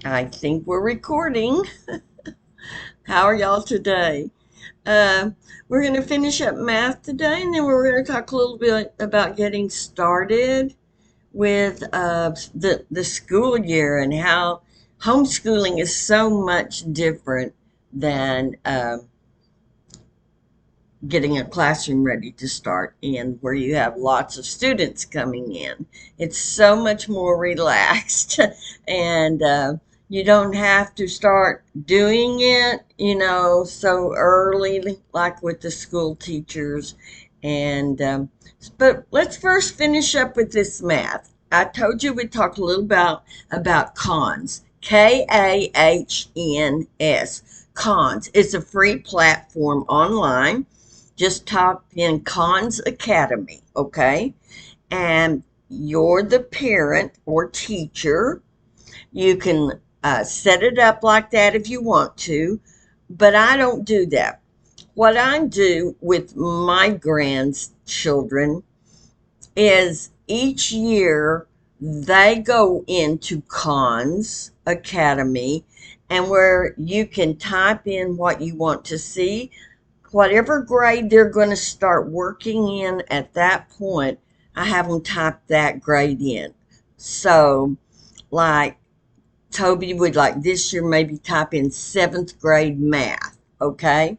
I think we're recording. How are y'all today? Uh, we're going to finish up math today, and then we're going to talk a little bit about getting started with the school year and how homeschooling is so much different than getting a classroom ready to start in where you have lots of students coming in. It's so much more relaxed and you don't have to start doing it, so early like with the school teachers. And but let's first finish up with this math. I told you we'd talk a little about Kahns. Kahns. Kahns. It's a free platform online. Just type in Kahns Academy, okay? And you're the parent or teacher. You can set it up like that if you want to, but I don't do that. What I do with my grandchildren is each year they go into Kahns Academy, and where you can type in what you want to see, whatever grade they're going to start working in at that point, I have them type that grade in. So, like Toby would like this year maybe type in seventh grade math, okay?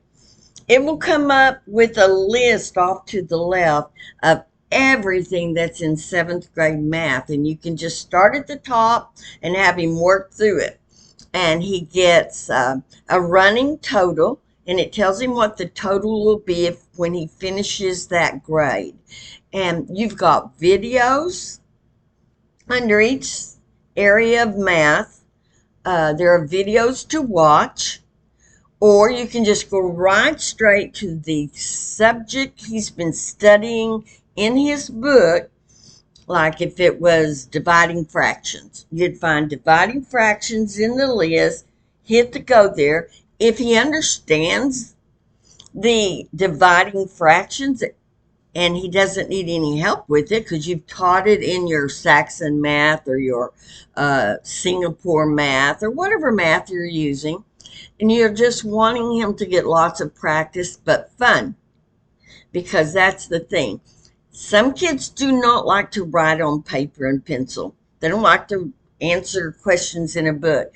It will come up with a list off to the left of everything that's in seventh grade math, and you can just start at the top and have him work through it. And he gets a running total, and it tells him what the total will be if when he finishes that grade. And you've got videos under each area of math. There are videos to watch, or you can just go right straight to the subject he's been studying in his book. Like if it was dividing fractions, you'd find dividing fractions in the list, hit the go there. If he understands the dividing fractions and he doesn't need any help with it because you've taught it in your Saxon math or your Singapore math or whatever math you're using, and you're just wanting him to get lots of practice but fun, because that's the thing. Some kids do not like to write on paper and pencil. They don't like to answer questions in a book,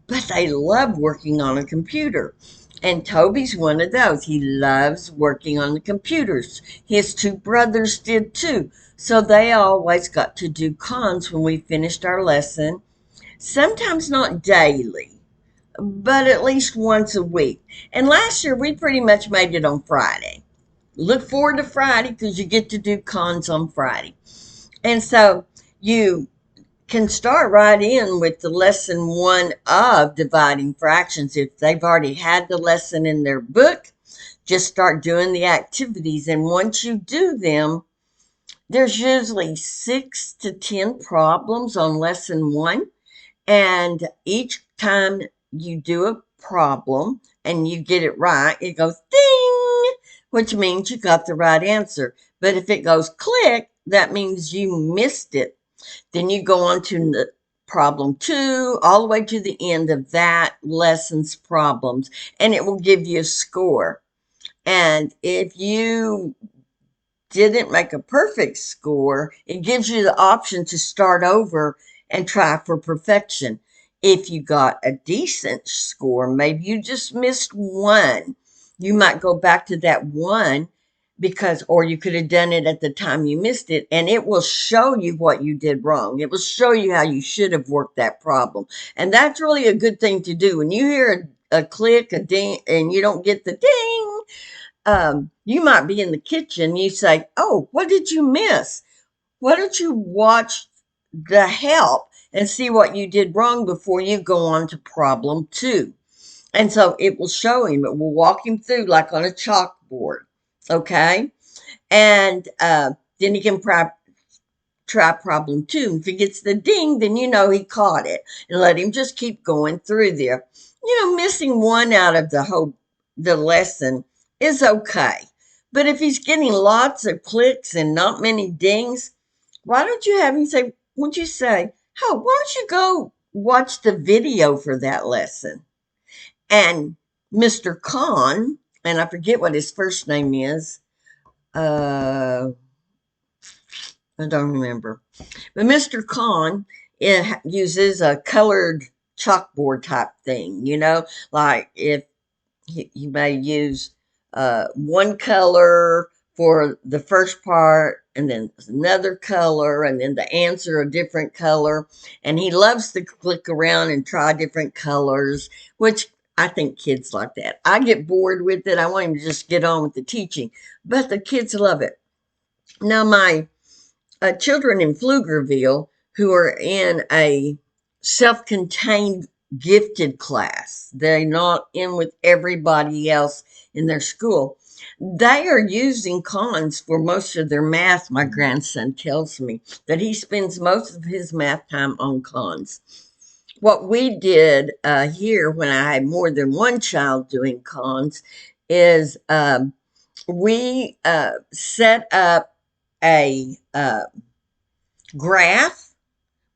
but they love working on a computer. And Toby's one of those. He loves working on the computers. His two brothers did too. So they always got to do cons when we finished our lesson. Sometimes not daily, but at least once a week. And last year we pretty much made it on Friday. Look forward to Friday because you get to do cons on Friday. And so you can start right in with the lesson one of dividing fractions. If they've already had the lesson in their book, just start doing the activities. And once you do them, there's usually 6 to 10 problems on lesson one. And each time you do a problem and you get it right, it goes ding, which means you got the right answer. But if it goes click, that means you missed it. Then you go on to the problem two, all the way to the end of that lesson's problems, and it will give you a score. And if you didn't make a perfect score, it gives you the option to start over and try for perfection. If you got a decent score, maybe you just missed one, you might go back to that one because, or you could have done it at the time you missed it, and it will show you what you did wrong. It will show you how you should have worked that problem. And that's really a good thing to do. When you hear a click, a ding, and you don't get the ding, you might be in the kitchen. You say, "Oh, what did you miss? Why don't you watch the help and see what you did wrong before you go on to problem two?" And so it will show him, it will walk him through like on a chalkboard. Okay. And then he can try problem two. If he gets the ding, then you know he caught it, and let him just keep going through there. Missing one out of the lesson is okay. But if he's getting lots of clicks and not many dings, why don't you have him say, won't you say, "Oh, why don't you go watched the video for that lesson. And Mr. Kahn, and I forget what his first name is, uh, I don't remember. But Mr. Kahn uses a colored chalkboard type thing, like if he may use one color for the first part and then another color and then the answer a different color. And he loves to click around and try different colors, which I think kids like that. I get bored with it. I want him to just get on with the teaching, but the kids love it. Now, my children in Pflugerville who are in a self-contained gifted class. They're not in with everybody else in their school. They are using Kahns for most of their math. My grandson tells me that he spends most of his math time on Kahns. What we did here when I had more than one child doing Kahns is we set up a graph.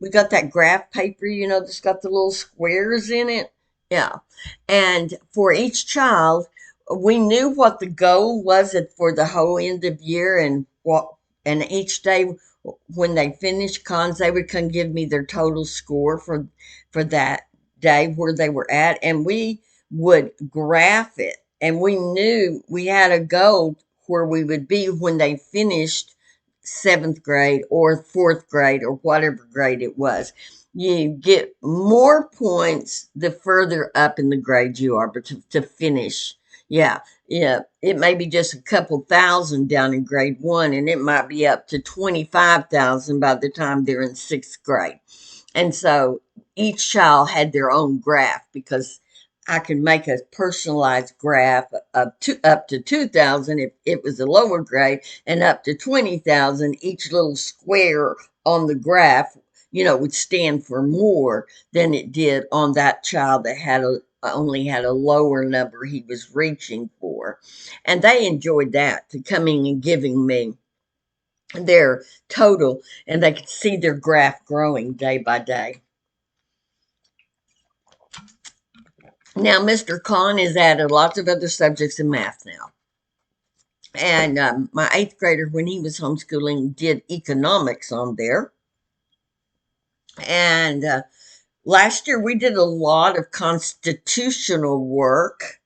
We got that graph paper, that's got the little squares in it. Yeah. And for each child, we knew what the goal was for the whole end of year and each day when they finished cons, they would come give me their total score for that day where they were at. And we would graph it and we knew we had a goal where we would be when they finished seventh grade or fourth grade or whatever grade it was. You get more points the further up in the grade you are, but to finish. Yeah, yeah. It may be just a couple thousand down in grade one, and it might be up to 25,000 by the time they're in sixth grade. And so each child had their own graph because I could make a personalized graph up to 2,000 if it was a lower grade, and up to 20,000. Each little square on the graph, would stand for more than it did on that child that only had a lower number he was reaching for. And they enjoyed that, to coming and giving me their total, and they could see their graph growing day by day. Now, Mr. Kahn has added lots of other subjects in math now. And my eighth grader, when he was homeschooling, did economics on there. And last year, we did a lot of constitutional work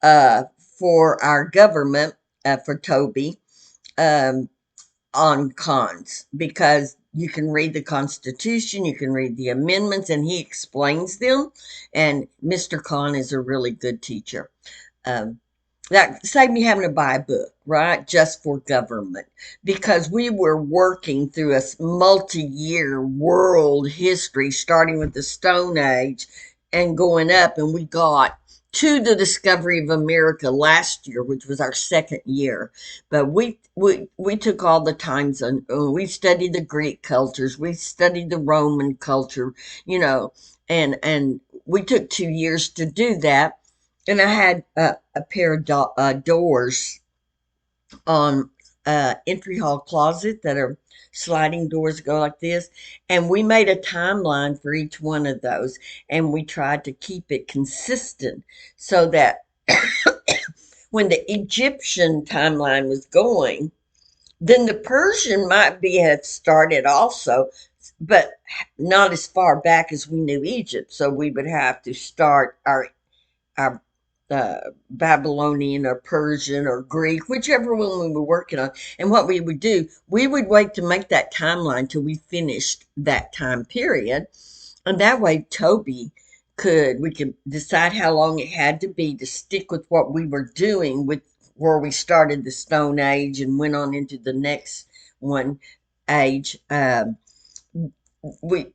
uh, for our government, for Toby, um, on Kahns, because you can read the Constitution, you can read the amendments, and he explains them. And Mr. Kahn is a really good teacher. Um, that saved me having to buy a book, right? Just for government, because we were working through a multi-year world history, starting with the Stone Age and going up, and we got to the discovery of America last year, which was our second year. But we took all the times, and we studied the Greek cultures, we studied the Roman culture, and we took 2 years to do that. And I had a pair of doors on entry hall closet that are sliding doors, go like this. And we made a timeline for each one of those. And we tried to keep it consistent so that when the Egyptian timeline was going, then the Persian might be had started also, but not as far back as we knew Egypt. So we would have to start our Babylonian or Persian or Greek, whichever one we were working on. And what we would do, we would wait to make that timeline till we finished that time period. And that way, we could decide how long it had to be to stick with what we were doing with where we started the Stone Age and went on into the next one age. We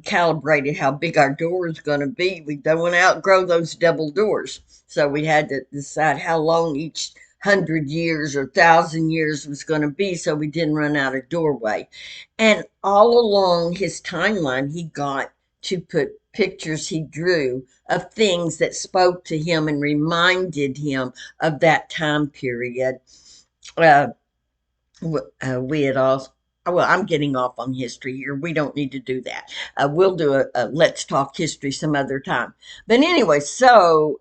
calibrated how big our door is going to be. We don't want to outgrow those double doors, so we had to decide how long each 100 years or 1,000 years was going to be, so we didn't run out of doorway. And all along his timeline, he got to put pictures he drew of things that spoke to him and reminded him of that time period. Uh, we had all well, I'm getting off on history here. We don't need to do that. We'll do a let's talk history some other time. But anyway, so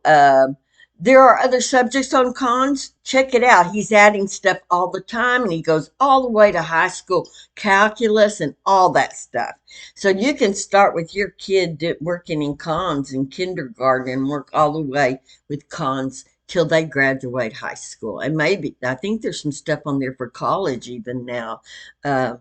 there are other subjects on Cons. Check it out. He's adding stuff all the time, and he goes all the way to high school calculus and all that stuff. So you can start with your kid working in Cons in kindergarten and work all the way with Cons till they graduate high school. And maybe, I think there's some stuff on there for college even now. Uh,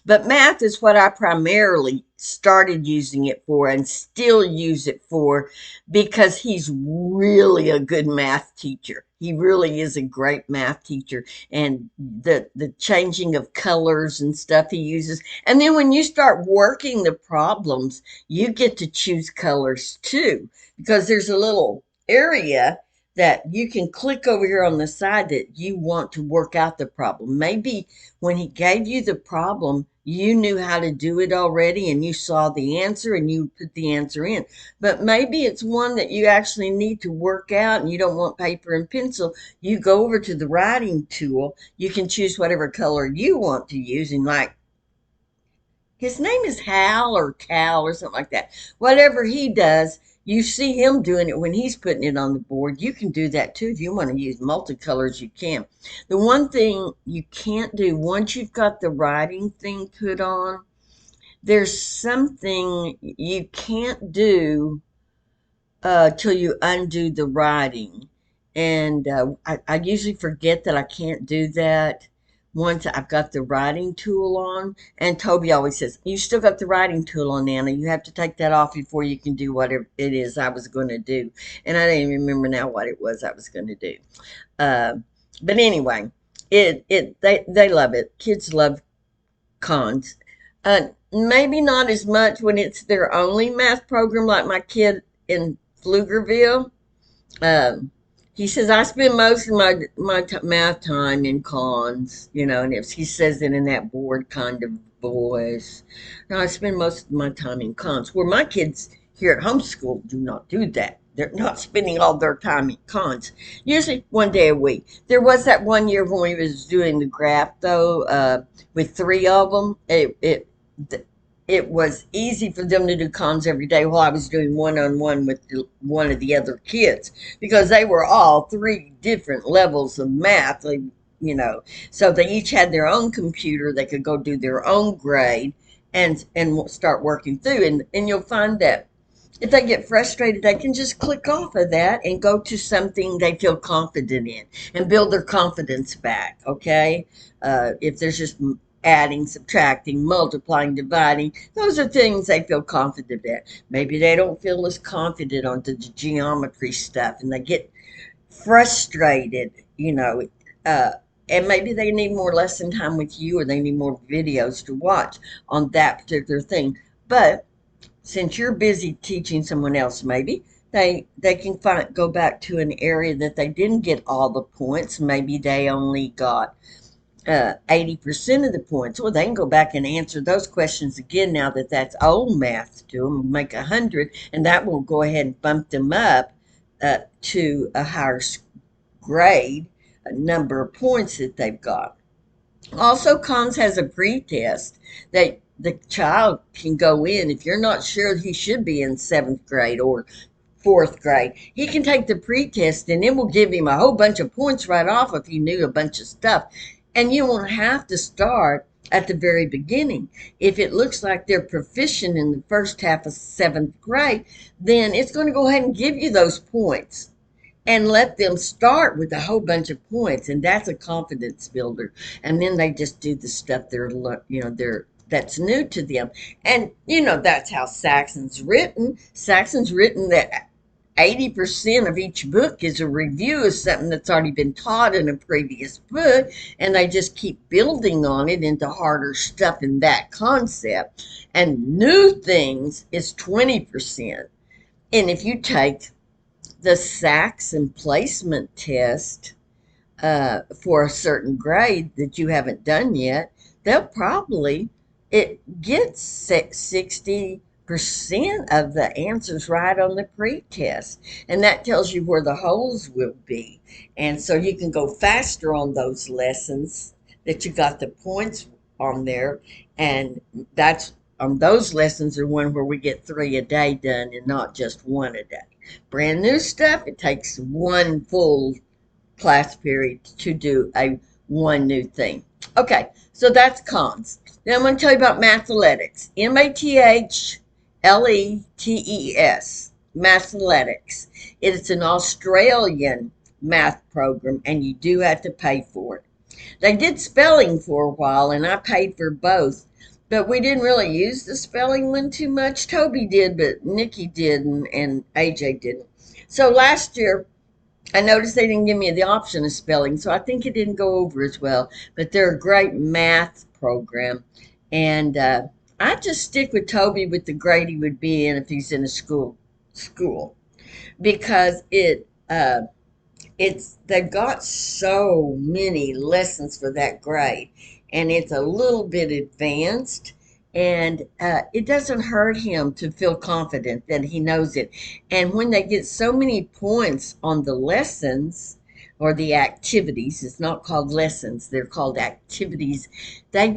but math is what I primarily started using it for and still use it for because he's really a good math teacher. He really is a great math teacher. And the changing of colors and stuff he uses. And then when you start working the problems, you get to choose colors too, because there's a little area that you can click over here on the side that you want to work out the problem. Maybe when he gave you the problem, you knew how to do it already and you saw the answer and you put the answer in. But maybe it's one that you actually need to work out and you don't want paper and pencil. You go over to the writing tool. You can choose whatever color you want to use. And like his name is Hal or Cal or something like that. Whatever he does, you see him doing it when he's putting it on the board. You can do that too. If you want to use multicolors, you can. The one thing you can't do once you've got the writing thing put on, there's something you can't do till you undo the writing. And I usually forget that I can't do that once I've got the writing tool on. And Toby always says, you still got the writing tool on, Anna. You have to take that off before you can do whatever it is I was going to do. And I don't even remember now what it was I was going to do. Uh, but anyway, they love it. Kids love Cons. Maybe not as much when it's their only math program, like my kid in Pflugerville. Um, he says I spend most of my math time in Cons, and if he says it in that bored kind of voice, no, I spend most of my time in Cons. Where my kids here at homeschool do not do that. They're not spending all their time in Cons. Usually one day a week. There was that one year when we was doing the graph though, with three of them. It was easy for them to do Cons every day while I was doing one-on-one with one of the other kids because they were all three different levels of math, like, so they each had their own computer. They could go do their own grade and start working through. And you'll find that if they get frustrated, they can just click off of that and go to something they feel confident in and build their confidence back. Okay. If there's just adding, subtracting, multiplying, dividing, those are things they feel confident at. Maybe they don't feel as confident on the geometry stuff and they get frustrated, uh, and maybe they need more lesson time with you or they need more videos to watch on that particular thing. But since you're busy teaching someone else, maybe they can go back to an area that they didn't get all the points. Maybe they only got 80% of the points. Well, they can go back and answer those questions again now that that's old math to them, make 100, and that will go ahead and bump them up to a higher grade, a number of points that they've got. Also, Cons has a pre-test that the child can go in. If you're not sure he should be in seventh grade or fourth grade, he can take the pre-test and it will give him a whole bunch of points right off if he knew a bunch of stuff. And you won't have to start at the very beginning. If it looks like they're proficient in the first half of seventh grade, then it's going to go ahead and give you those points and let them start with a whole bunch of points, and that's a confidence builder. And then they just do the stuff that's new to them. And that's how Saxon's written. Saxon's written that 80% of each book is a review of something that's already been taught in a previous book, and they just keep building on it into harder stuff in that concept. And new things is 20%. And if you take the Saxon placement test for a certain grade that you haven't done yet, they'll probably get 60% of the answers right on the pre-test, and that tells you where the holes will be, and so you can go faster on those lessons that you got the points on there, and that's those lessons are one where we get 3 a day done and not just 1 a day. Brand new stuff, it takes one full class period to do a one new thing. Okay, so that's Kahns. Now I'm going to tell you about Mathletics. Mathlets. Mathletics. It's an Australian math program, and you do have to pay for it. They did spelling for a while, and I paid for both. But we didn't really use the spelling one too much. Toby did, but Nikki didn't, and AJ didn't. So last year, I noticed they didn't give me the option of spelling, so I think it didn't go over as well. But they're a great math program, and I just stick with Toby with the grade he would be in if he's in a school because it's they've got so many lessons for that grade, and it's a little bit advanced, and it doesn't hurt him to feel confident that he knows it. And when they get so many points on the lessons or the activities, it's not called lessons, they're called activities. They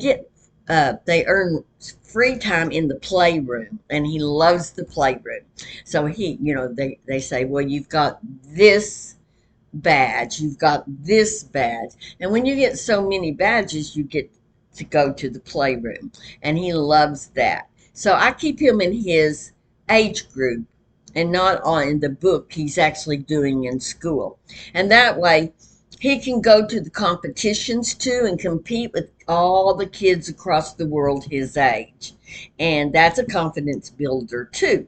earn free time in the playroom, and he loves the playroom. So they say, well, you've got this badge, you've got this badge. And when you get so many badges, you get to go to the playroom. And he loves that. So I keep him in his age group and not on in the book he's actually doing in school. And that way he can go to the competitions too and compete with all the kids across the world his age. And that's a confidence builder too,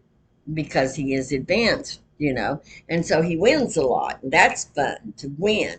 because he is advanced. And so he wins a lot. And that's fun to win.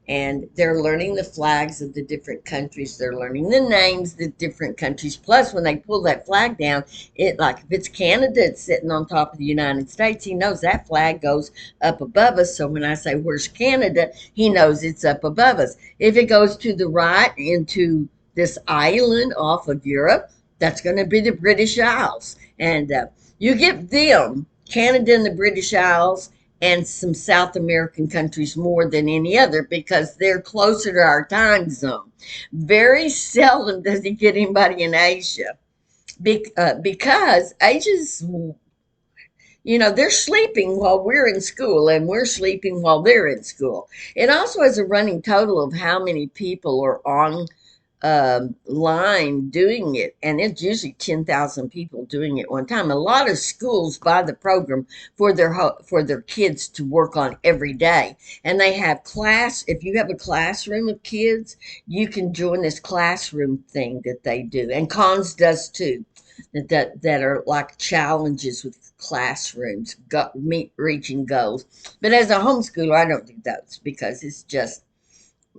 And they're learning the flags of the different countries. They're learning the names of the different countries. Plus, when they pull that flag down, if it's Canada, it's sitting on top of the United States. He knows that flag goes up above us. So when I say, where's Canada? He knows it's up above us. If it goes to the right into this island off of Europe, that's going to be the British Isles. And you give them Canada and the British Isles and some South American countries more than any other because they're closer to our time zone. Very seldom does he get anybody in Asia because Asia's, they're sleeping while we're in school and we're sleeping while they're in school. It also has a running total of how many people are on line doing it, and it's usually 10,000 people doing it one time. A lot of schools buy the program for their kids to work on every day, and they have class. If you have a classroom of kids, you can join this classroom thing that they do, and Cons does too. That are like challenges with classrooms, reaching goals. But as a homeschooler, I don't do those because it's just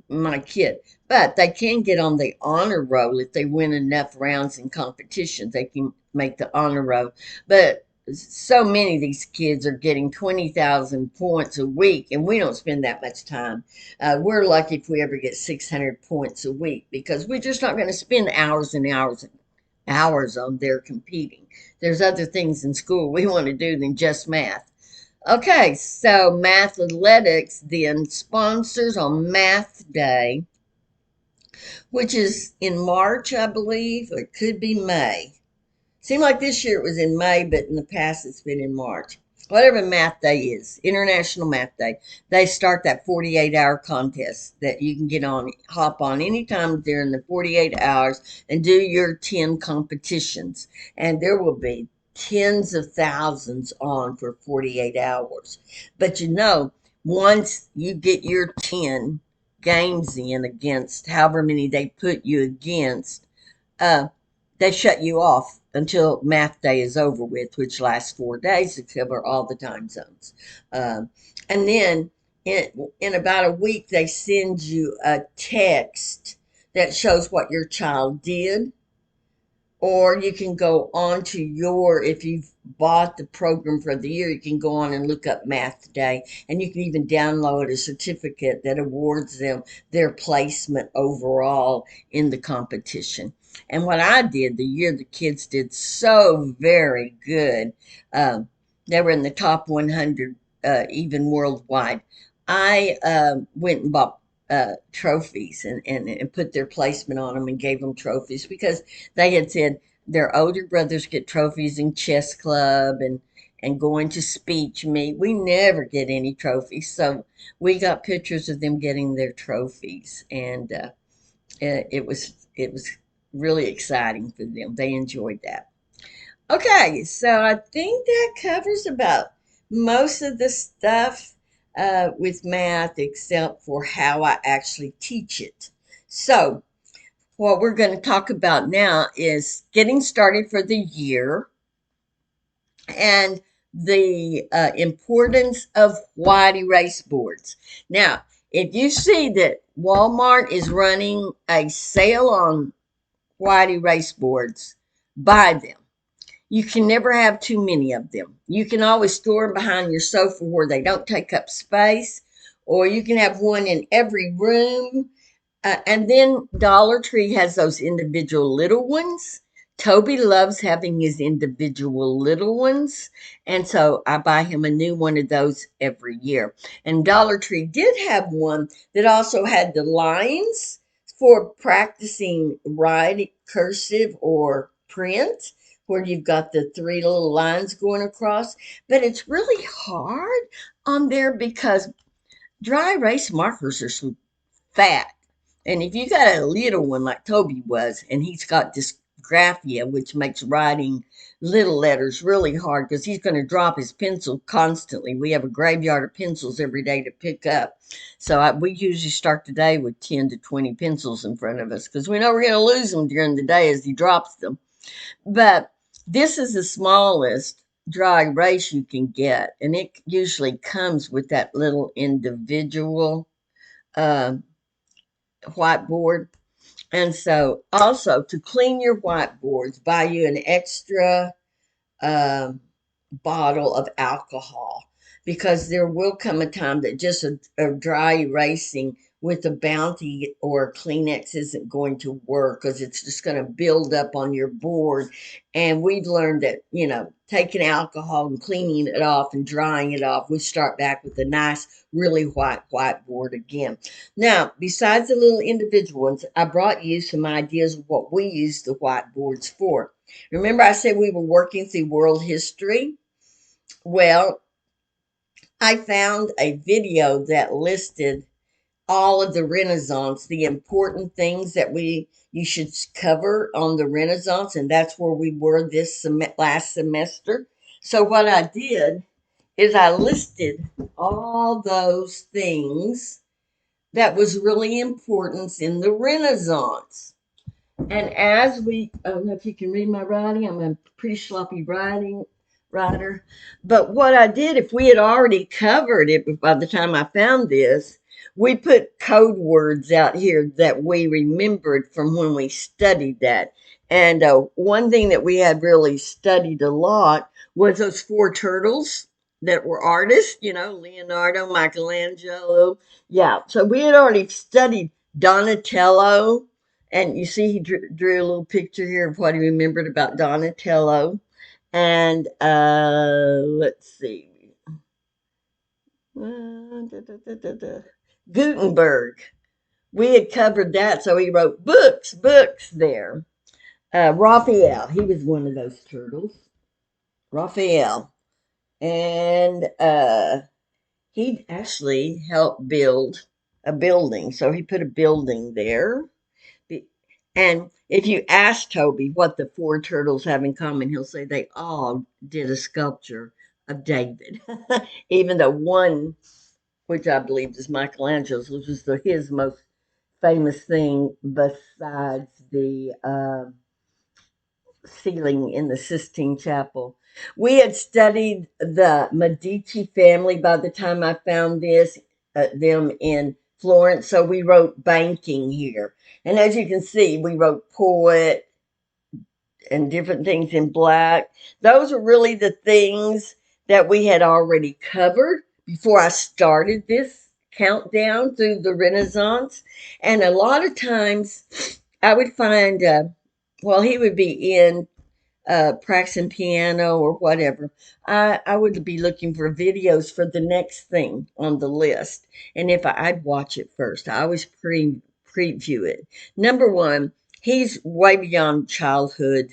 my kid. But they can get on the honor roll if they win enough rounds in competitions. They can make the honor roll. But so many of these kids are getting 20,000 points a week, and we don't spend that much time. We're lucky if we ever get 600 points a week because we're just not going to spend hours and hours and hours on there competing. There's other things in school we want to do than just math. Okay, so Mathletics then sponsors on Math Day, which is in March, I believe, or it could be May. Seemed like this year it was in May, but in the past it's been in March. Whatever Math Day is, International Math Day, they start that 48-hour contest that you can hop on anytime during the 48 hours and do your 10 competitions. And there will be tens of thousands on for 48 hours. But once you get your 10 games in against however many they put you against, they shut you off until Math Day is over with, which lasts 4 days to cover all the time zones. And then in about a week, they send you a text that shows what your child did. Or you can go on to if you've bought the program for the year, you can go on and look up Math Day. And you can even download a certificate that awards them their placement overall in the competition. And what I did the year the kids did so very good, they were in the top 100 even worldwide. I went and bought trophies and put their placement on them and gave them trophies because they had said their older brothers get trophies in chess club and going to speech meet. We never get any trophies, so we got pictures of them getting their trophies, and it was really exciting for them. They enjoyed that. Okay, so I think that covers about most of the stuff with math, except for how I actually teach it. So, what we're going to talk about now is getting started for the year and the importance of white erase boards. Now, if you see that Walmart is running a sale on white erase boards, buy them. You can never have too many of them. You can always store them behind your sofa where they don't take up space, or you can have one in every room. And then Dollar Tree has those individual little ones. Toby loves having his individual little ones. And so I buy him a new one of those every year. And Dollar Tree did have one that also had the lines for practicing writing cursive or print, where you've got the three little lines going across. But it's really hard on there because dry erase markers are so fat. And if you got a little one like Toby was, and he's got dysgraphia, which makes writing little letters really hard because he's going to drop his pencil constantly. We have a graveyard of pencils every day to pick up. So we usually start the day with 10 to 20 pencils in front of us because we know we're going to lose them during the day as he drops them. But this is the smallest dry erase you can get, and it usually comes with that little individual uh, whiteboard. And so, also to clean your whiteboards, buy you an extra um, bottle of alcohol because there will come a time that just a dry erasing with a Bounty or Kleenex isn't going to work because it's just going to build up on your board. And we've learned that, taking alcohol and cleaning it off and drying it off, we start back with a nice, really whiteboard again. Now, besides the little individual ones, I brought you some ideas of what we use the whiteboards for. Remember, I said we were working through world history? Well, I found a video that listed all of the Renaissance, the important things that you should cover on the Renaissance, and that's where we were this last semester. So what I did is I listed all those things that was really important in the Renaissance. And as I don't know if you can read my writing, I'm a pretty sloppy writer. But what I did, if we had already covered it by the time I found this, we put code words out here that we remembered from when we studied that. And one thing that we had really studied a lot was those four turtles that were artists, Leonardo, Michelangelo. Yeah, so we had already studied Donatello, and you see, he drew a little picture here of what he remembered about Donatello. And let's see. Gutenberg. We had covered that, so he wrote books there. Raphael, he was one of those turtles. Raphael. And he actually helped build a building. So he put a building there. And if you ask Toby what the four turtles have in common, he'll say they all did a sculpture of David. Even though one, which I believe is Michelangelo's, which is his most famous thing besides the ceiling in the Sistine Chapel. We had studied the Medici family by the time I found them in Florence. So we wrote banking here. And as you can see, we wrote poet and different things in black. Those are really the things that we had already covered before I started this countdown through the Renaissance. And a lot of times I would find, he would be in practicing piano or whatever, I would be looking for videos for the next thing on the list. And if I'd watch it first, I always preview it. Number one, he's way beyond childhood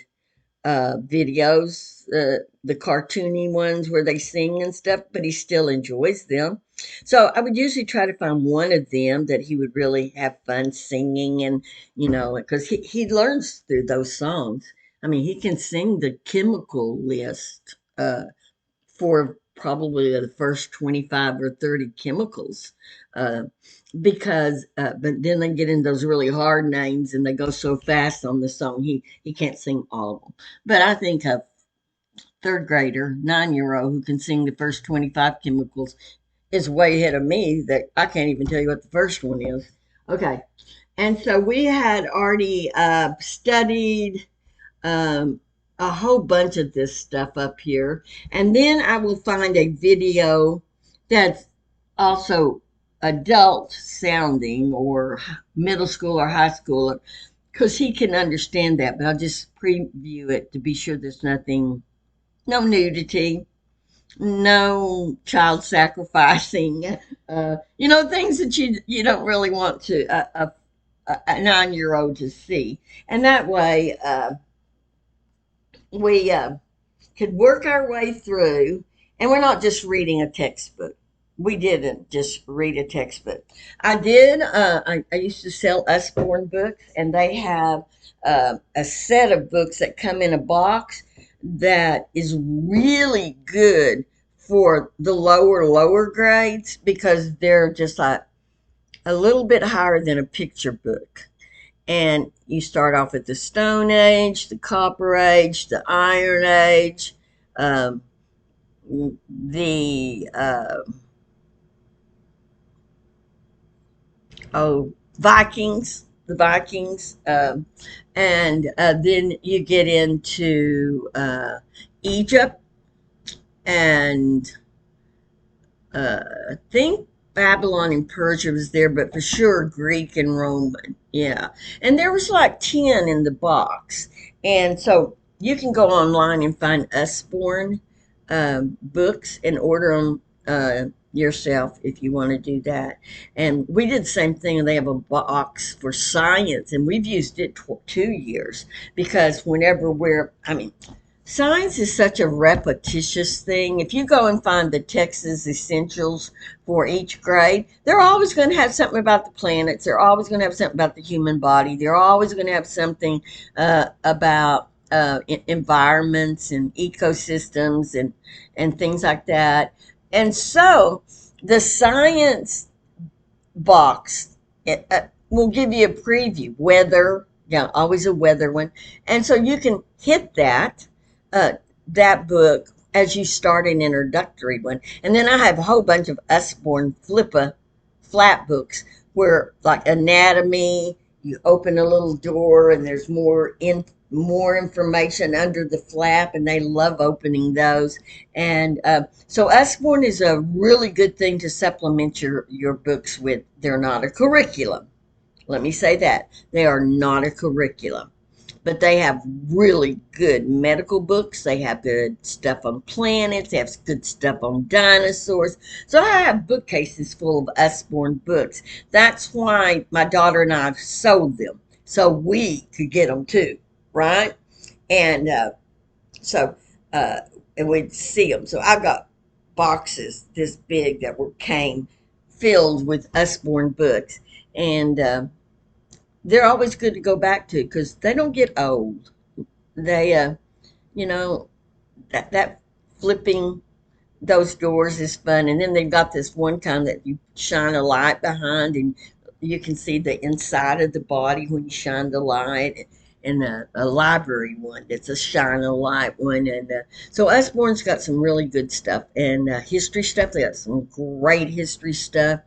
videos, the cartoony ones where they sing and stuff, but he still enjoys them. So I would usually try to find one of them that he would really have fun singing, and because he learns through those songs. I mean, he can sing the chemical list for probably the first 25 or 30 chemicals. Uh, but then they get in those really hard names and they go so fast on the song, he can't sing all of them. But I think a third grader, 9-year old who can sing the first 25 chemicals is way ahead of me that I can't even tell you what the first one is. Okay. And so we had already studied um, a whole bunch of this stuff up here. And then I will find a video that's also adult sounding or middle school or high school because he can understand that. But I'll just preview it to be sure there's nothing, no nudity, no child sacrificing, things that you don't really want to a 9-year old to see. And that way, we could work our way through, and we're not just reading a textbook. We didn't just read a textbook. I did. I used to sell Usborne books, and they have a set of books that come in a box that is really good for the lower grades because they're just like a little bit higher than a picture book. And you start off at the Stone Age, the Copper Age, the Iron Age, um, the Vikings, and then you get into Egypt and I think Babylon and Persia was there, but for sure Greek and Roman. Yeah. And there was like 10 in the box. And so you can go online and find Usborne books and order them yourself if you want to do that. And we did the same thing, and they have a box for science, and we've used it 2 years because whenever I mean, science is such a repetitious thing. If you go and find the Texas essentials for each grade, they're always going to have something about the planets. They're always going to have something about the human body. They're always going to have something about environments and ecosystems and things like that. And so the science box will give you a preview, weather, yeah, always a weather one. And so you can hit uh, that book as you start an introductory one. And then I have a whole bunch of Usborne flat books where like anatomy, you open a little door and there's more information under the flap, and they love opening those. And so Usborne is a really good thing to supplement your books with. They're not a curriculum. Let me say that. They are not a curriculum, but they have really good medical books. They have good stuff on planets. They have good stuff on dinosaurs. So I have bookcases full of Usborne books. That's why my daughter and I have sold them, so we could get them too, right? And so uh, and we'd see them. So I've got boxes this big that came filled with Usborne books, and they're always good to go back to because they don't get old. They, you know, that flipping those doors is fun. And then they've got this one kind that you shine a light behind, and you can see the inside of the body when you shine the light. And a library one that's a shine a light one. And so Usborne's got some really good stuff, and history stuff. They got some great history stuff.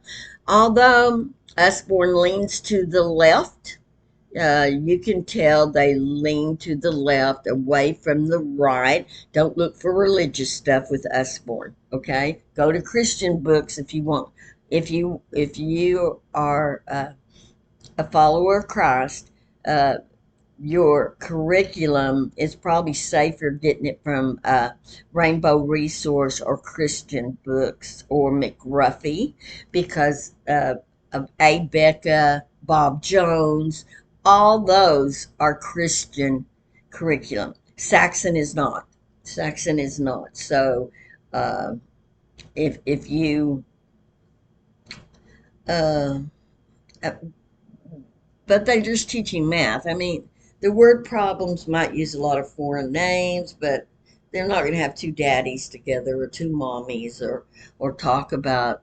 Although Usborne leans to the left, you can tell they lean to the left, away from the right. Don't look for religious stuff with Usborne. Okay, go to Christian books if you want. If you are a follower of Christ, uh, your curriculum is probably safer getting it from Rainbow Resource or Christian Books or McRuffy because of A. Becca, Bob Jones, all those are Christian curriculum. Saxon is not. Saxon is not. So uh, if you uh, uh, but they're just teaching math. I mean, the word problems might use a lot of foreign names, but they're not going to have two daddies together or two mommies or talk about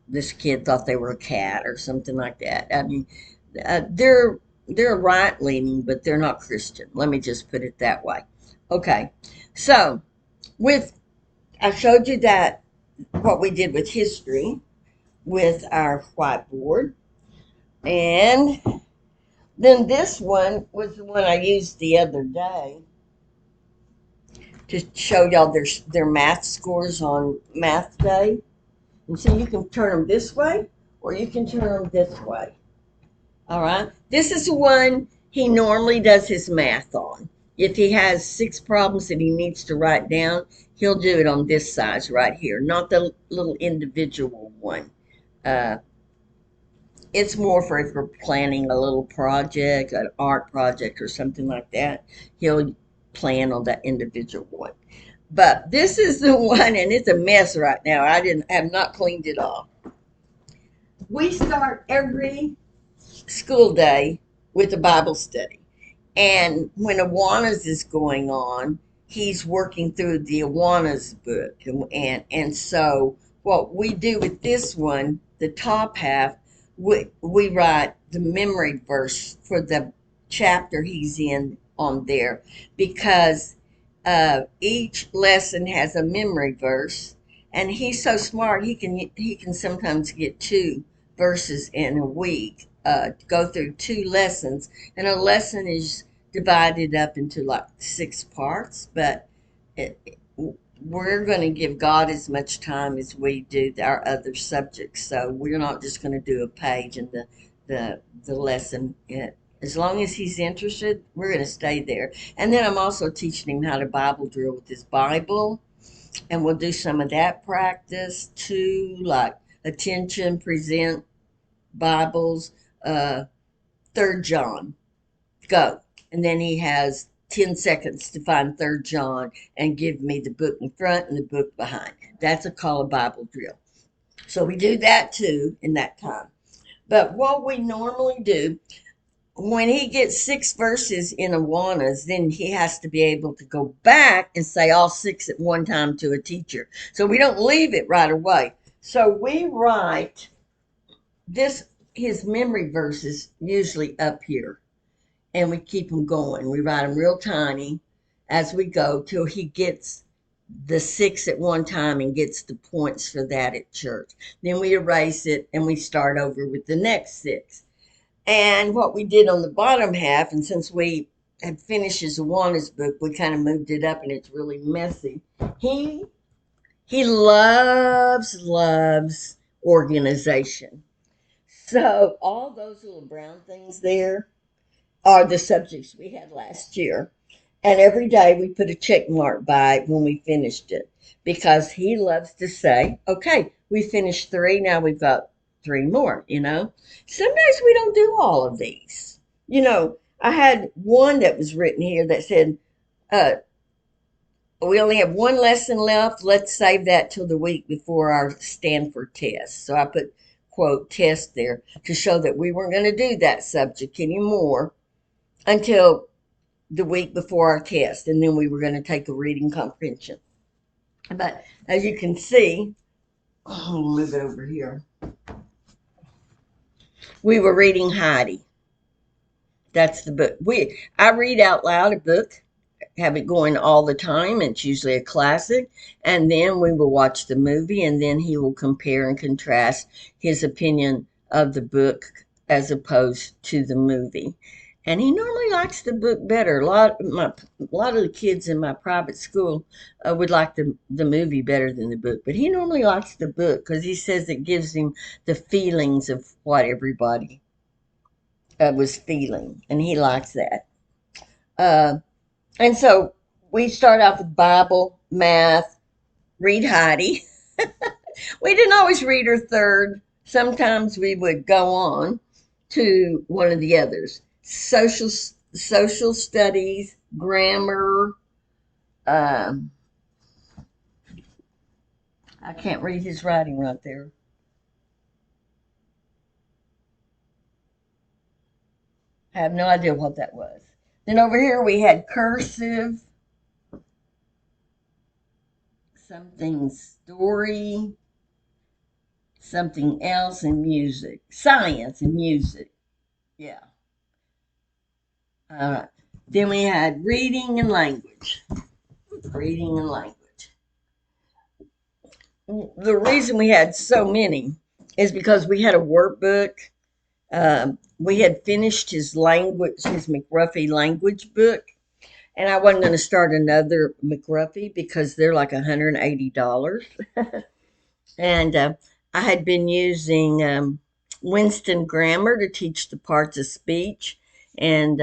this kid thought they were a cat or something like that. I mean, they're right leaning, but they're not Christian. Let me just put it that way. Okay, so with I showed you that what we did with history with our whiteboard, and then this one was the one I used the other day to show y'all their math scores on math day. And so you can turn them this way or you can turn them this way. All right. This is the one he normally does his math on. If he has 6 problems that he needs to write down, he'll do it on this size right here, not the little individual one. Uh, it's more for if we're planning a little project, an art project or something like that. He'll plan on that individual one. But this is the one, and it's a mess right now. I have not cleaned it off. We start every school day with a Bible study. And when Awanas is going on, he's working through the Awanas book. And so what we do with this one, the top half, we write the memory verse for the chapter he's in on there because each lesson has a memory verse. And he's so smart he can sometimes get 2 verses in a week, go through 2 lessons, and a lesson is divided up into like 6 parts, but it, we're going to give God as much time as we do our other subjects. So we're not just going to do a page in the lesson. As long as he's interested, we're going to stay there. And then I'm also teaching him how to Bible drill with his Bible, and we'll do some of that practice too, like attention, present Bibles, Third John, go. And then he has 10 seconds to find Third John and give me the book in front and the book behind. That's a call a Bible drill. So we do that too in that time. But what we normally do, when he gets 6 verses in Awanas, then he has to be able to go back and say all 6 at one time to a teacher. So we don't leave it right away. So we write this, his memory verses usually up here, and we keep them going. We write them real tiny as we go till he gets the 6 at one time and gets the points for that at church. Then we erase it and we start over with the next 6. And what we did on the bottom half, and since we had finished his Awana's book, we kind of moved it up and it's really messy. He loves organization. So all those little brown things there are the subjects we had last year. And every day we put a check mark by it when we finished it because he loves to say, okay, we finished 3. Now we've got 3 more, Sometimes we don't do all of these. I had one that was written here that said, uh, we only have 1 lesson left. Let's save that till the week before our Stanford test. So I put, quote, test there to show that we weren't going to do that subject anymore until the week before our test, and then we were going to take a reading comprehension. But as you can see, I'll move it over here. We were reading Heidi. That's the book. I read out loud a book, have it going all the time. It's usually a classic, and then we will watch the movie, and then he will compare and contrast his opinion of the book as opposed to the movie. And he normally likes the book better. A lot of the kids in my private school would like the movie better than the book, but he normally likes the book because he says it gives him the feelings of what everybody was feeling, and he likes that. Uh, and so we start off with Bible, math, read Heidi. We didn't always read her third. Sometimes we would go on to one of the others. Social studies, grammar. Um, I can't read his writing right there. I have no idea what that was. Then over here we had cursive, something story, something else, and music. Science and music. Yeah. All right. Then we had reading and language. Reading and language. The reason we had so many is because we had a workbook. We had finished his McRuffy language book, and I wasn't going to start another McRuffy because they're like $180. And I had been using Winston Grammar to teach the parts of speech. And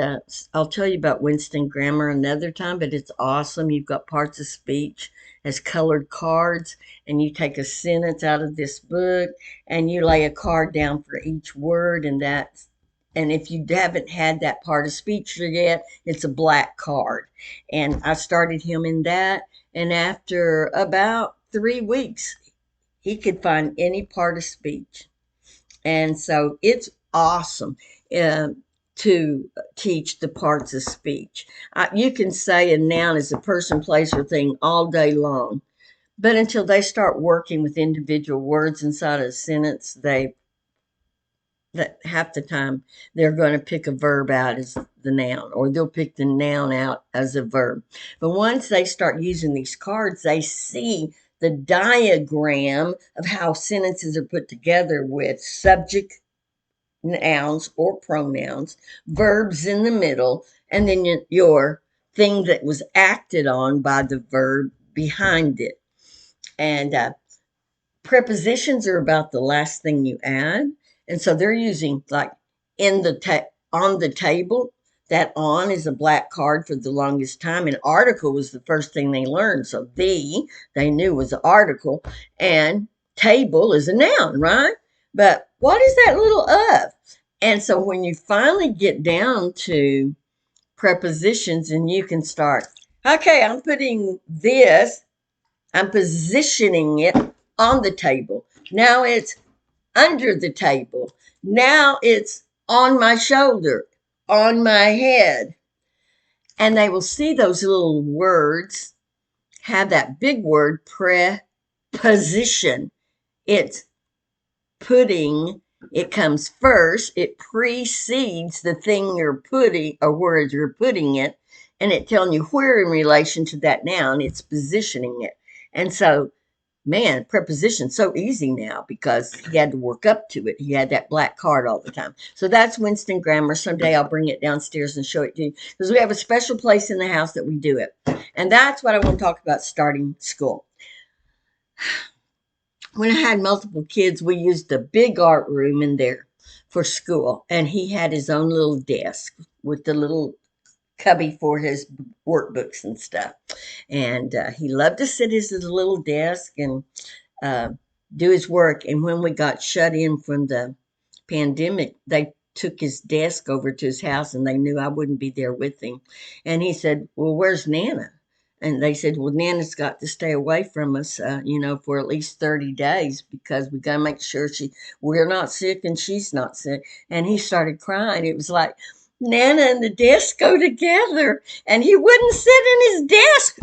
I'll tell you about Winston Grammar another time, but it's awesome. You've got parts of speech as colored cards, and you take a sentence out of this book and you lay a card down for each word, and if you haven't had that part of speech yet, it's a black card. And I started him in that, and after about 3 weeks, he could find any part of speech. And so it's awesome uh, to teach the parts of speech. You can say a noun is a person, place, or thing all day long, but until they start working with individual words inside a sentence, that half the time they're going to pick a verb out as the noun, or they'll pick the noun out as a verb. But once they start using these cards, they see the diagram of how sentences are put together with subject, nouns or pronouns, verbs in the middle, and then your thing that was acted on by the verb behind it. And prepositions are about the last thing you add, and so they're using like on the table. That on is a black card for the longest time, and article was the first thing they learned. So they knew was an article, and table is a noun, right? But what is that little of? And so when you finally get down to prepositions, and you can start, okay, I'm positioning it on the table. Now it's under the table. Now it's on my shoulder, on my head. And they will see those little words have that big word preposition. It's putting, it comes first, it precedes the thing you're putting, or where you're putting it, and it telling you where in relation to that noun it's positioning it. And so, man, preposition's so easy now because he had to work up to it. He had that black card all the time. So that's Winston Grammar. Someday I'll bring it downstairs and show it to you because we have a special place in the house that we do it. And that's what I want to talk about starting school. When I had multiple kids, we used a big art room in there for school. And he had his own little desk with the little cubby for his workbooks and stuff. And he loved to sit at his little desk and uh, do his work. And when we got shut in from the pandemic, they took his desk over to his house, and they knew I wouldn't be there with him. And he said, well, where's Nana? And they said, well, Nana's got to stay away from us, for at least 30 days because we got to make sure we're not sick and she's not sick. And he started crying. It was like, Nana and the desk go together. And he wouldn't sit in his desk.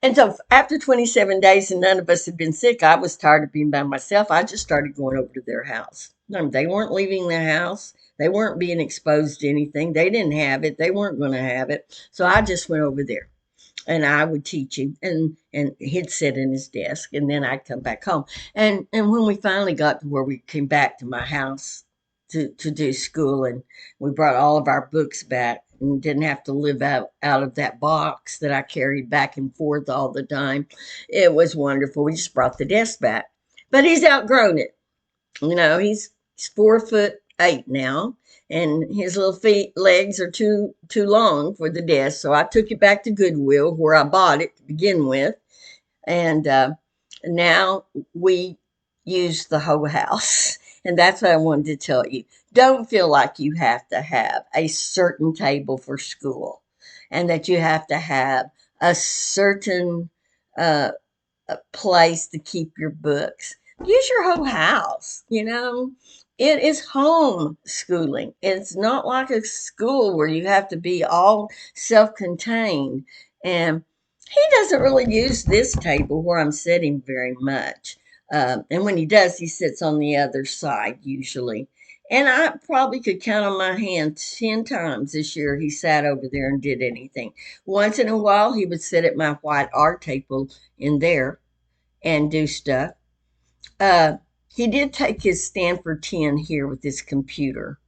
And so after 27 days and none of us had been sick, I was tired of being by myself. I just started going over to their house. They weren't leaving the house. They weren't being exposed to anything. They didn't have it. They weren't going to have it. So I just went over there and I would teach him, and he'd sit in his desk, and then I'd come back home. And when we finally got to where we came back to my house to do school, and we brought all of our books back and didn't have to live out of that box that I carried back and forth all the time. It was wonderful. We just brought the desk back. But he's outgrown it. He's 4'8" 8 now, and his little feet legs are too long for the desk. So I took it back to Goodwill where I bought it to begin with, and now we use the whole house. And that's what I wanted to tell you. Don't feel like you have to have a certain table for school, and that you have to have a certain uh, a place to keep your books. Use your whole house, you know. It is home schooling. It's not like a school where you have to be all self contained. And he doesn't really use this table where I'm sitting very much. And when he does, he sits on the other side usually. And I probably could count on my hand 10 times this year he sat over there and did anything. Once in a while, he would sit at my white art table in there and do stuff. Uh, he did take his Stanford 10 here with his computer.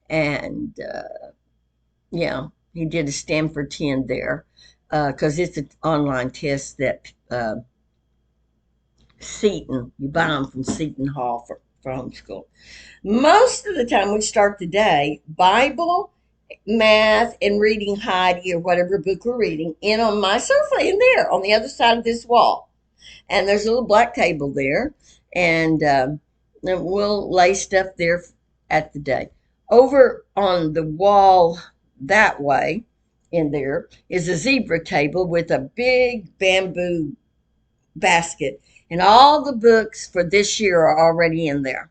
And yeah, he did a Stanford 10 there because it's an online test that Seton, you buy them from Seton Hall for homeschool. Most of the time, we start the day Bible, math, and reading Heidi or whatever book we're reading in on my sofa in there on the other side of this wall. And there's a little black table there, and we'll lay stuff there at the day. Over on the wall that way in there is a zebra table with a big bamboo basket, and all the books for this year are already in there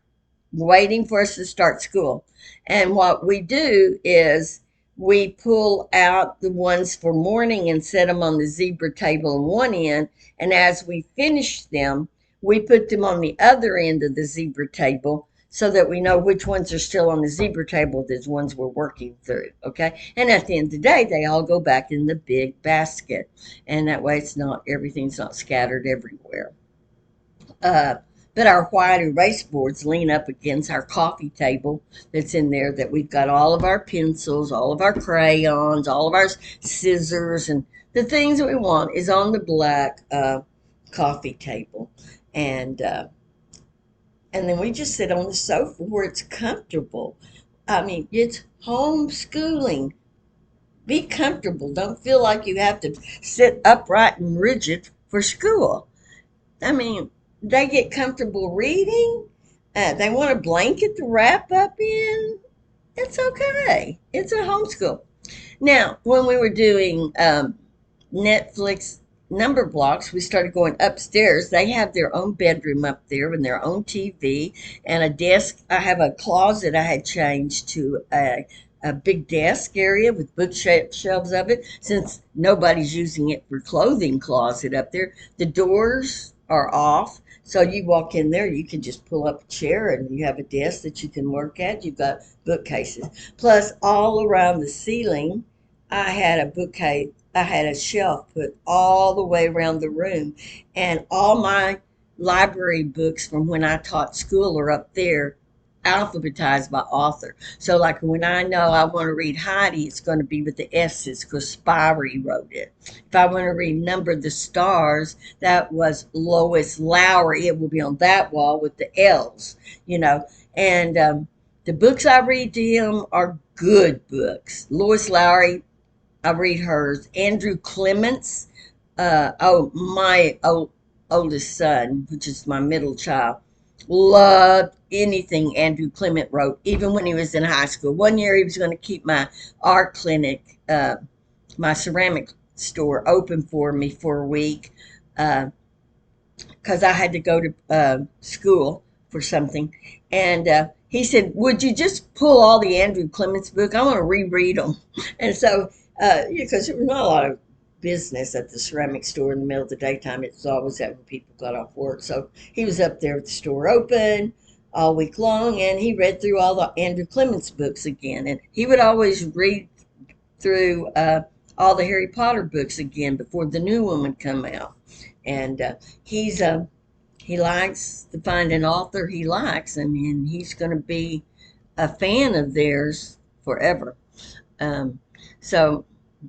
waiting for us to start school. And what we do is we pull out the ones for morning and set them on the zebra table on one end. And as we finish them, we put them on the other end of the zebra table so that we know which ones are still on the zebra table, the ones we're working through. Okay. And at the end of the day, they all go back in the big basket. And that way everything's not scattered everywhere. Uh, but our white erase boards lean up against our coffee table that's in there, that we've got all of our pencils, all of our crayons, all of our scissors, and the things that we want is on the black coffee table. And and then we just sit on the sofa where it's comfortable. I mean, it's homeschooling. Be comfortable. Don't feel like you have to sit upright and rigid for school. I mean, they get comfortable reading. They want a blanket to wrap up in. It's okay. It's a homeschool. Now, when we were doing Netflix number blocks, we started going upstairs. They have their own bedroom up there and their own TV and a desk. I have a closet I had changed to a big desk area with bookshelves of it, since nobody's using it for clothing closet up there. The doors are off. So you walk in there, you can just pull up a chair and you have a desk that you can work at. You've got bookcases. Plus, all around the ceiling, I had a bookcase, I had a shelf put all the way around the room. And all my library books from when I taught school are up there, alphabetized by author. So, like when I know I want to read Heidi, it's going to be with the S's because Spirey wrote it. If I want to read Number the Stars, that was Lois Lowry. It will be on that wall with the L's, you know. And the books I read to him are good books. Lois Lowry, I read hers. Andrew Clements, my oldest son, which is my middle child, loved anything Andrew Clement wrote, even when he was in high school. One year he was going to keep my art clinic, my ceramic store open for me for a week because I had to go to school for something. And he said, "Would you just pull all the Andrew Clements book? I want to reread them." And so, because there was not a lot of business at the ceramic store in the middle of the daytime. It was always that when people got off work. So he was up there with the store open all week long, and he read through all the Andrew Clements books again. And he would always read through all the Harry Potter books again before the new one would come out. And he likes to find an author he likes, and he's going to be a fan of theirs forever. Um, so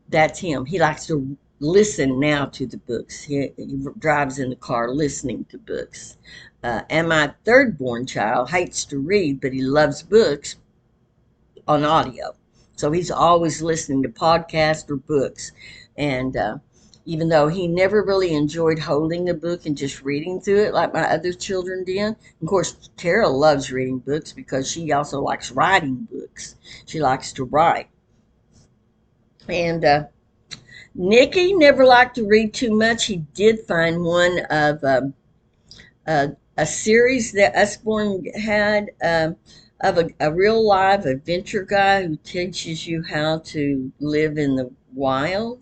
that's him. He likes to listen now to the books. He drives in the car listening to books. And my third born child hates to read, but he loves books. on audio. So he's always listening to podcasts or books. And even though he never really enjoyed holding a book and just reading through it like my other children did, of course, Tara loves reading books because she also likes writing books. She likes to write. And Nikki never liked to read too much. He did find one of a series that Usborne had of a real live adventure guy who teaches you how to live in the wild,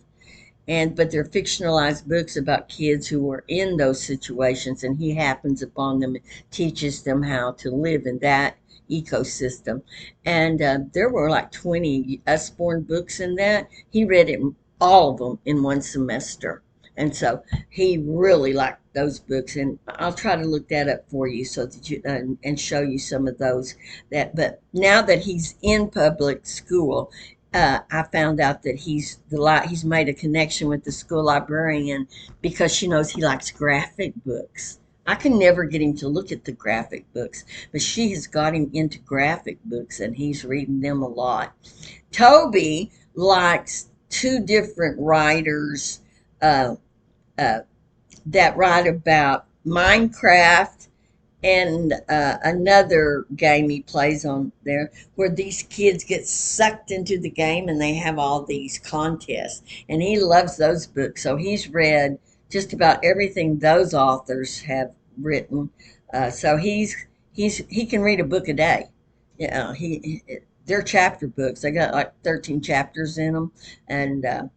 and but they're fictionalized books about kids who were in those situations, and he happens upon them and teaches them how to live in that ecosystem. And there were like 20 Usborne books in that. He read it, all of them, in one semester. And so he really liked those books, and I'll try to look that up for you so that you and show you some of those. That but now that he's in public school, I found out that he's made a connection with the school librarian because she knows he likes graphic books. I can never get him to look at the graphic books, but she has got him into graphic books, and he's reading them a lot. Toby likes two different writers uh, uh, that write about Minecraft and another game he plays on there where these kids get sucked into the game and they have all these contests, and he loves those books, so he's read just about everything those authors have written. So he can read a book a day. Yeah, they're chapter books. They got like 13 chapters in them. And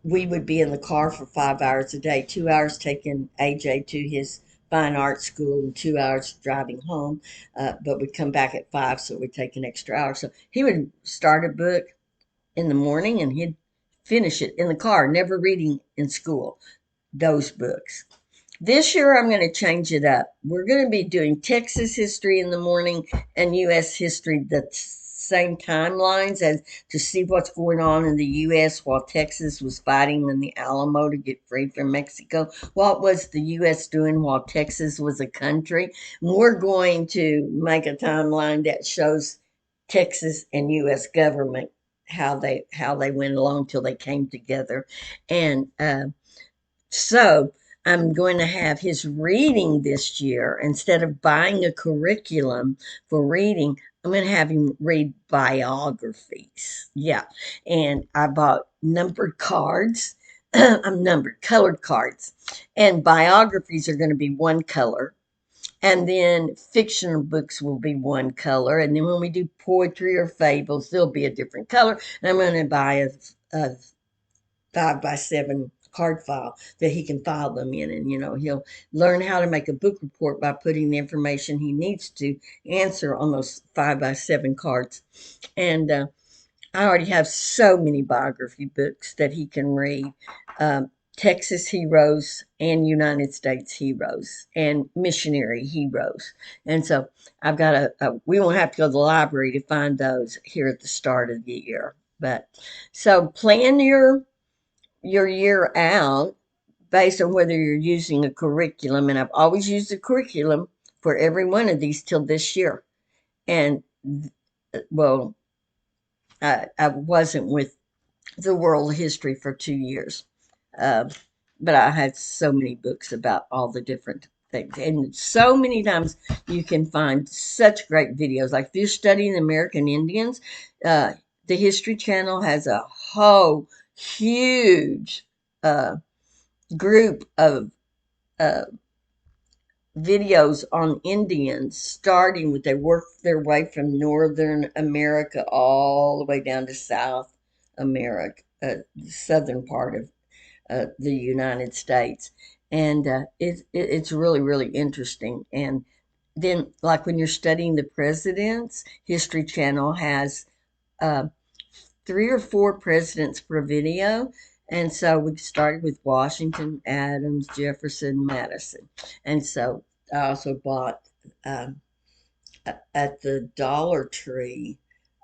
we would be in the car for 5 hours a day, 2 hours taking AJ to his fine arts school and 2 hours driving home. But we'd come back at 5, so we'd take an extra hour. So he would start a book in the morning and he'd finish it in the car, never reading in school those books. This year, I'm going to change it up. We're going to be doing Texas history in the morning and U.S. history the same timelines, as to see what's going on in the U.S. while Texas was fighting in the Alamo to get free from Mexico. What was the U.S. doing while Texas was a country? We're going to make a timeline that shows Texas and U.S. government how they went along till they came together. And so I'm going to have his reading this year. Instead of buying a curriculum for reading, I'm going to have him read biographies. Yeah. And I bought numbered cards. I'm numbered, colored cards. And biographies are going to be one color. And then fictional books will be one color. And then when we do poetry or fables, they'll be a different color. And I'm going to buy a 5x7 card file that he can file them in, and he'll learn how to make a book report by putting the information he needs to answer on those 5x7 cards. And I already have so many biography books that he can read. Texas heroes and United States heroes and missionary heroes. And so I've got we won't have to go to the library to find those here at the start of the year. But so plan your year out based on whether you're using a curriculum. And I've always used a curriculum for every one of these till this year. And well, I wasn't with the world history for 2 years. Uh, but I had so many books about all the different things. And so many times you can find such great videos. Like if you're studying American Indians, uh, the History Channel has a whole huge group of uh, videos on Indians, starting with they worked their way from Northern America all the way down to South America, the southern part of the United States. And it's really, really interesting. And then, like when you're studying the presidents, History Channel has uh, 3 or 4 presidents per video. And so we started with Washington, Adams, Jefferson, Madison. And so I also bought um, at the Dollar Tree